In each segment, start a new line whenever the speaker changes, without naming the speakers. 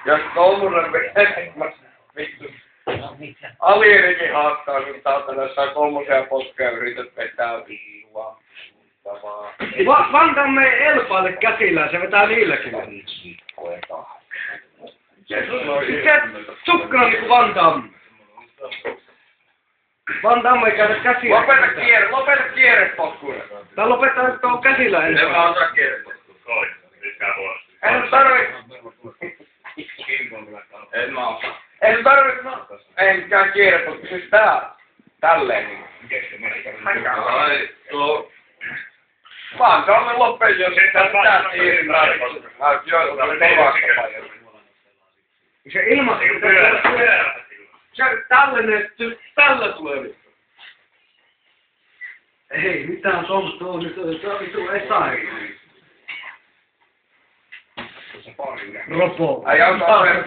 Jos kolmosen vittu. Alierikin haastaa, kun saatana saa kolmosia poskeja yrität vetää viivaa.
Van Damme elpaille käsillään, se vetää niilläkin. Se sukkana niinku Van Damme. Van Damme ei käytä käsillä.
Lopeta kierrepotkuja.
Tää lopettaa nyt tuohon käsillä ensin.
En mä osaa kierrepotkuja. En tarvi. En mä osaa. En tarvi. En käy kierrepotkuja. Siis tälleen niin. Vaan Damme loppeen, jos ei tää siirrää.
Se ilma... Se tällainen, tällä tulee. Ei mitään tuommoista on nyt, ei saa. Ropo.
Ai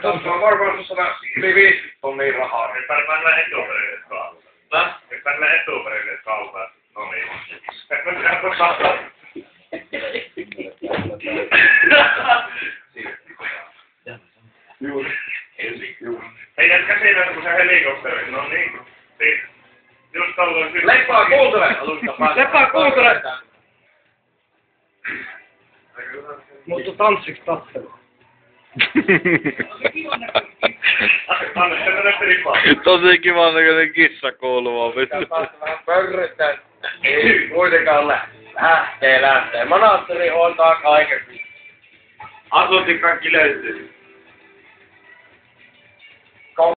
tuossa on varmaan yli 50 tonnia rahaa.
Nyt mennään etuperille kauppaan. Nyt mennään etuperille kauppaan. No niin.
Juuri.
Ei jätkä siinä, kun se helikopteri. No niin. Siis. Just tolloin kyllä.
Leppää kuuntele!
Leppää kuuntele! Mutta tanssiks tappelu?
Anna se mennä pelipaan.
Tosi kivan näköinen kissa kuuluvaa vittu.
Vähän pörryttää. Ei kuitenkaan lähtee. Manatteri hoitaa kaiken. Asutin kaikki löytyy.